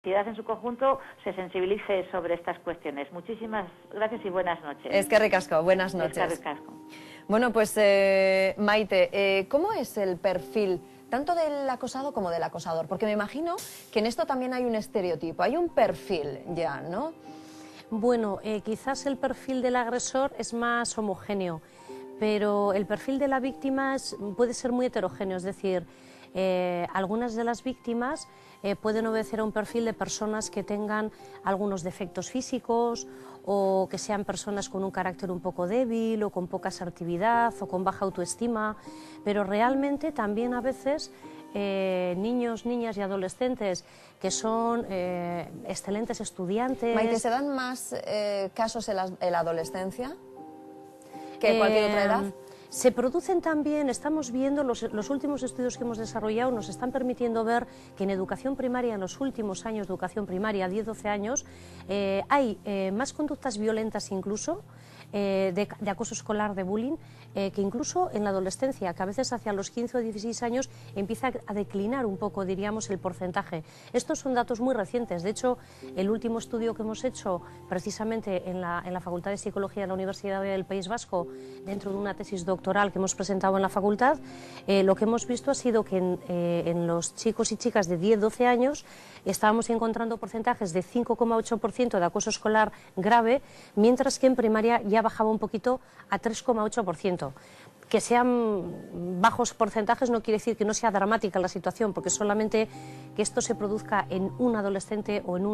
sociedad en su conjunto se sensibilice sobre estas cuestiones. Muchísimas gracias y buenas noches. Eskerrik asko, buenas noches. Eskerrik asko. Bueno, pues Maite, ¿cómo es el perfil tanto del acosado como del acosador? Porque me imagino que en esto también hay un estereotipo, hay un perfil ya, ¿no? Bueno, quizás el perfil del agresor es más homogéneo, pero el perfil de la víctima puede ser muy heterogéneo, es decir, algunas de las víctimas pueden obedecer a un perfil de personas que tengan algunos defectos físicos o que sean personas con un carácter un poco débil o con poca asertividad o con baja autoestima, pero realmente también a veces niños, niñas y adolescentes que son excelentes estudiantes. Maite, ¿se dan más casos en la adolescencia que cualquier otra edad? Se producen también, estamos viendo, los últimos estudios que hemos desarrollado nos están permitiendo ver que en educación primaria, en los últimos años de educación primaria, 10-12 años, hay más conductas violentas incluso, de acoso escolar, de bullying, que incluso en la adolescencia, que a veces hacia los 15 o 16 años empieza a declinar un poco, diríamos, el porcentaje. Estos son datos muy recientes. De hecho, el último estudio que hemos hecho precisamente en la Facultad de Psicología de la Universidad del País Vasco, dentro de una tesis doctoral que hemos presentado en la facultad, lo que hemos visto ha sido que en los chicos y chicas de 10-12 años estábamos encontrando porcentajes de 5,8% de acoso escolar grave, mientras que en primaria ya bajaba un poquito a 3,8%. Que sean bajos porcentajes no quiere decir que no sea dramática la situación, porque solamente que esto se produzca en un adolescente o en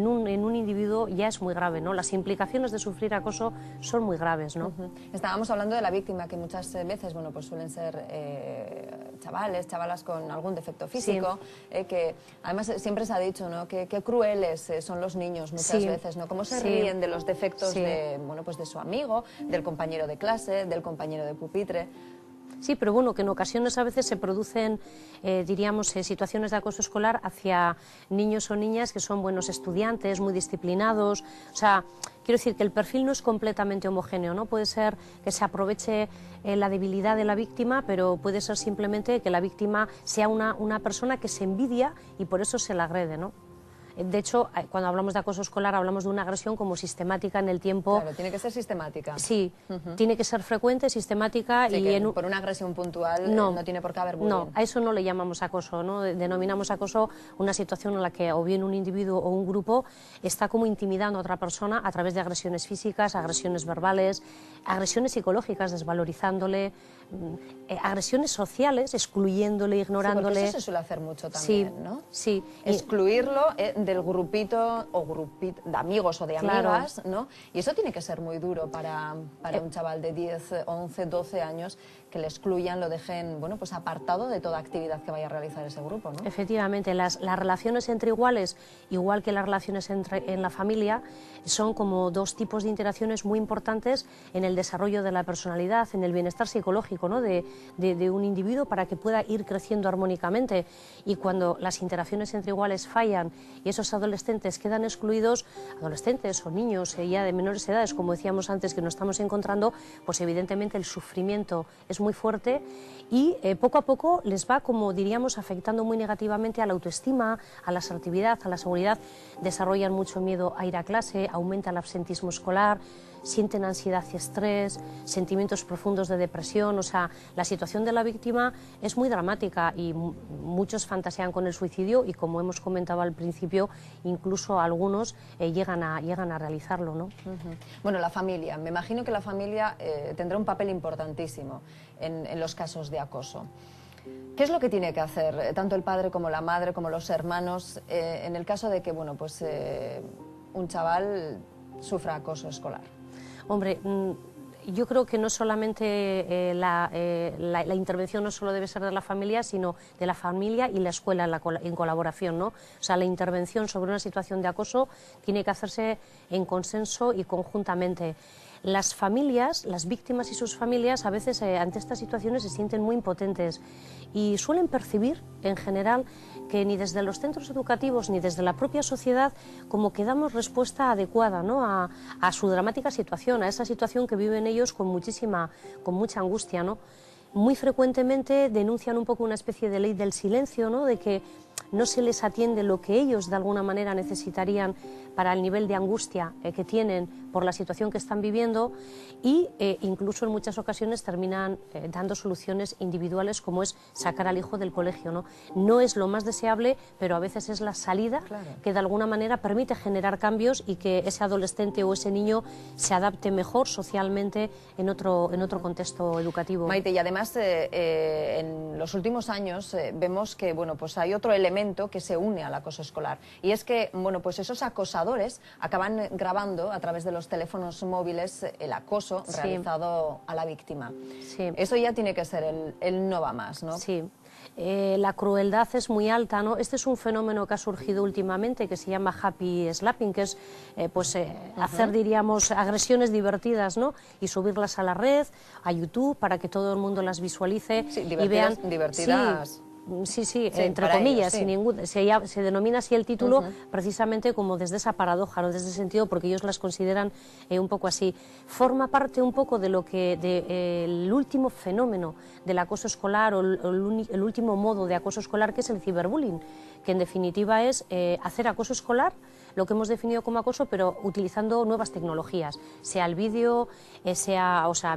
un individuo ya es muy grave, ¿no? Las implicaciones de sufrir acoso son muy graves, ¿no? Estábamos hablando de la víctima, que muchas veces, bueno, pues suelen ser chavales, chavalas con algún defecto físico, sí. Que además siempre se ha dicho, ¿no?, que crueles son los niños muchas veces, ¿no? Cómo se ríen de los defectos de, bueno, pues de su amigo, del compañero de clase, del compañero de pupitre. Sí, pero bueno, que en ocasiones a veces se producen, diríamos, situaciones de acoso escolar hacia niños o niñas que son buenos estudiantes, muy disciplinados. O sea, quiero decir que el perfil no es completamente homogéneo, ¿no? Puede ser que se aproveche la debilidad de la víctima, pero puede ser simplemente que la víctima sea una persona que se envidia y por eso se la agrede, ¿no? De hecho, cuando hablamos de acoso escolar hablamos de una agresión como sistemática en el tiempo. Claro, tiene que ser sistemática. Sí, tiene que ser frecuente, sistemática. Sí, y por una agresión puntual no tiene por qué haber bullying. No, a eso no le llamamos acoso, ¿no? Denominamos acoso una situación en la que o bien un individuo o un grupo está como intimidando a otra persona a través de agresiones físicas, agresiones verbales, agresiones psicológicas, desvalorizándole, agresiones sociales, excluyéndole, ignorándole. Sí, porque eso se suele hacer mucho también, sí, ¿no? Sí. Excluirlo del grupito o grupito de amigos o de amigas, ¿no? Y eso tiene que ser muy duro para un chaval de 10, 11, 12 años, que le excluyan, lo dejen, bueno, pues apartado de toda actividad que vaya a realizar ese grupo, ¿no? Efectivamente, las relaciones entre iguales, igual que las relaciones en la familia, son como dos tipos de interacciones muy importantes en el desarrollo de la personalidad, en el bienestar psicológico, ¿no?, de un individuo, para que pueda ir creciendo armónicamente. Y cuando las interacciones entre iguales fallan y esos adolescentes quedan excluidos, adolescentes o niños ya de menores edades, como decíamos antes, que nos estamos encontrando, pues evidentemente el sufrimiento es muy fuerte y poco a poco les va, como diríamos, afectando muy negativamente a la autoestima, a la asertividad, a la seguridad. Desarrollan mucho miedo a ir a clase, aumenta el absentismo escolar, sienten ansiedad y estrés, sentimientos profundos de depresión. O sea, la situación de la víctima es muy dramática y muchos fantasean con el suicidio y, como hemos comentado al principio, incluso algunos llegan a realizarlo, ¿no? Bueno, la familia. Me imagino que la familia tendrá un papel importantísimo en los casos de acoso. ¿Qué es lo que tiene que hacer tanto el padre como la madre, como los hermanos, en el caso de que, bueno, pues un chaval sufra acoso escolar? Hombre, yo creo que no solamente la intervención no solo debe ser de la familia, sino de la familia y la escuela en colaboración, ¿no? O sea, la intervención sobre una situación de acoso tiene que hacerse en consenso y conjuntamente. Las familias, las víctimas y sus familias, a veces ante estas situaciones se sienten muy impotentes y suelen percibir, en general, que ni desde los centros educativos ni desde la propia sociedad como que damos respuesta adecuada, ¿no?, a su dramática situación, a esa situación que viven ellos con mucha angustia, ¿no? Muy frecuentemente denuncian un poco una especie de ley del silencio, ¿no?, de que no se les atiende lo que ellos de alguna manera necesitarían para el nivel de angustia que tienen por la situación que están viviendo, y incluso en muchas ocasiones terminan dando soluciones individuales, como es sacar al hijo del colegio, ¿no? No es lo más deseable, pero a veces es la salida que de alguna manera permite generar cambios y que ese adolescente o ese niño se adapte mejor socialmente en otro contexto educativo. Maite, y además en los últimos años vemos que bueno, pues hay otro elemento que se une al acoso escolar, y es que bueno, pues esos acosadores acaban grabando a través de los teléfonos móviles el acoso realizado a la víctima. Sí. Eso ya tiene que ser el no va más, ¿no? Sí. La crueldad es muy alta, ¿no? Este es un fenómeno que ha surgido últimamente, que se llama happy slapping, que es hacer, diríamos, agresiones divertidas, ¿no? Y subirlas a la red, a YouTube, para que todo el mundo las visualice y vean. Divertidas. Sí, entre comillas, ellos, se denomina así el título precisamente como desde esa paradoja, ¿no? Desde ese sentido, porque ellos las consideran un poco así. Forma parte un poco de lo que el último fenómeno del acoso escolar, o el último modo de acoso escolar, que es el ciberbullying, que en definitiva es hacer acoso escolar, lo que hemos definido como acoso, pero utilizando nuevas tecnologías, sea el vídeo,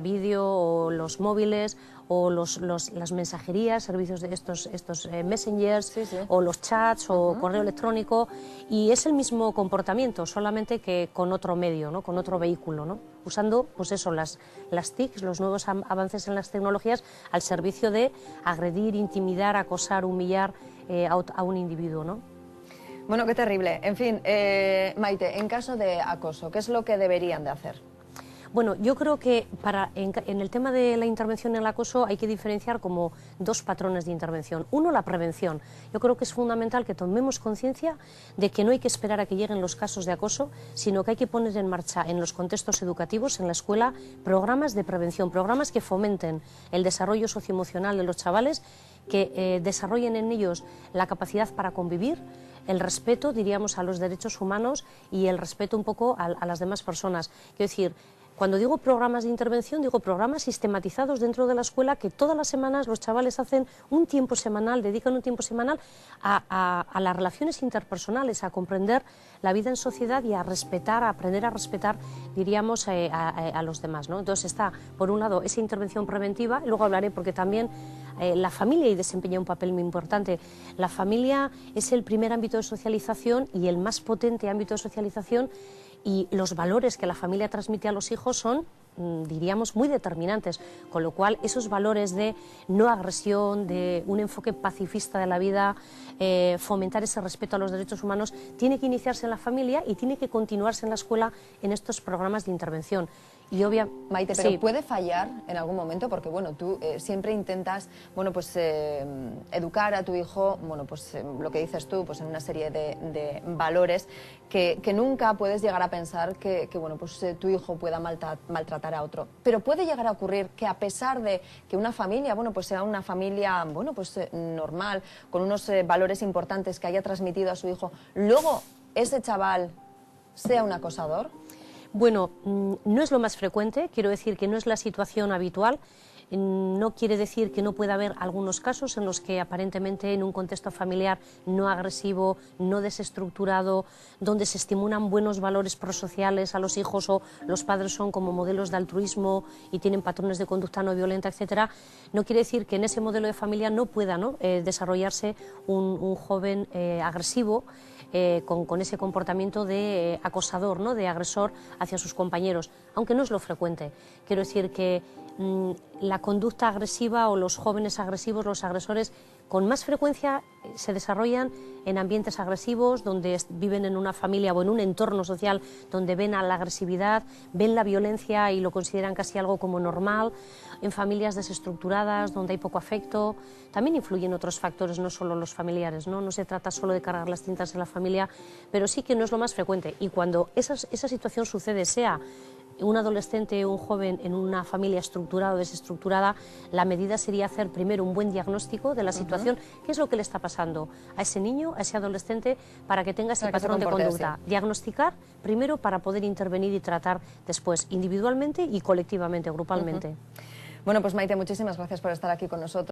vídeo o los móviles, o las mensajerías, servicios de estos messengers, o los chats, o correo electrónico, y es el mismo comportamiento, solamente que con otro medio, ¿no? Con otro vehículo, ¿no? Usando pues eso, las TICs, los nuevos avances en las tecnologías, al servicio de agredir, intimidar, acosar, humillar a un individuo, ¿no? Bueno, qué terrible. En fin, Maite, en caso de acoso, ¿qué es lo que deberían de hacer? Bueno, yo creo que en el tema de la intervención en el acoso hay que diferenciar como dos patrones de intervención. Uno, la prevención. Yo creo que es fundamental que tomemos conciencia de que no hay que esperar a que lleguen los casos de acoso, sino que hay que poner en marcha en los contextos educativos, en la escuela, programas de prevención, programas que fomenten el desarrollo socioemocional de los chavales, que desarrollen en ellos la capacidad para convivir, el respeto, diríamos, a los derechos humanos y el respeto un poco a las demás personas. Quiero decir, cuando digo programas de intervención, digo programas sistematizados dentro de la escuela, que todas las semanas los chavales hacen un tiempo semanal, dedican un tiempo semanal a las relaciones interpersonales, a comprender la vida en sociedad y a respetar, a aprender a respetar, diríamos, a los demás, ¿no? Entonces está, por un lado, esa intervención preventiva, y luego hablaré porque también la familia desempeña un papel muy importante. La familia es el primer ámbito de socialización y el más potente ámbito de socialización, y los valores que la familia transmite a los hijos son, diríamos, muy determinantes, con lo cual esos valores de no agresión, de un enfoque pacifista de la vida, fomentar ese respeto a los derechos humanos, tiene que iniciarse en la familia y tiene que continuarse en la escuela en estos programas de intervención. Y Maite, pero ¿puede fallar en algún momento? Porque bueno, tú siempre intentas educar a tu hijo, bueno, pues lo que dices tú, pues en una serie de valores que nunca puedes llegar a pensar que bueno, pues tu hijo pueda maltratar a otro. Pero puede llegar a ocurrir que, a pesar de que una familia, bueno, pues sea una familia, bueno, pues normal, con unos valores importantes que haya transmitido a su hijo, luego ese chaval sea un acosador. Bueno, no es lo más frecuente, quiero decir que no es la situación habitual. No quiere decir que no pueda haber algunos casos en los que aparentemente en un contexto familiar no agresivo, no desestructurado, donde se estimulan buenos valores prosociales a los hijos, o los padres son como modelos de altruismo y tienen patrones de conducta no violenta, etcétera, no quiere decir que en ese modelo de familia no pueda desarrollarse un joven agresivo, con ese comportamiento de acosador, ¿no? De agresor hacia sus compañeros, aunque no es lo frecuente. Quiero decir que la conducta agresiva, o los jóvenes agresivos, los agresores, con más frecuencia se desarrollan en ambientes agresivos, donde viven en una familia o en un entorno social donde ven a la agresividad, ven la violencia y lo consideran casi algo como normal, en familias desestructuradas, donde hay poco afecto. También influyen otros factores, no solo los familiares, ¿no? No se trata solo de cargar las tintas en la familia, pero sí que no es lo más frecuente. Y cuando esa situación sucede, sea un adolescente o un joven en una familia estructurada o desestructurada, la medida sería hacer primero un buen diagnóstico de la situación, qué es lo que le está pasando a ese niño, a ese adolescente, para que tenga ese patrón de conducta. Diagnosticar primero para poder intervenir y tratar después, individualmente y colectivamente, grupalmente. Bueno, pues Maite, muchísimas gracias por estar aquí con nosotros.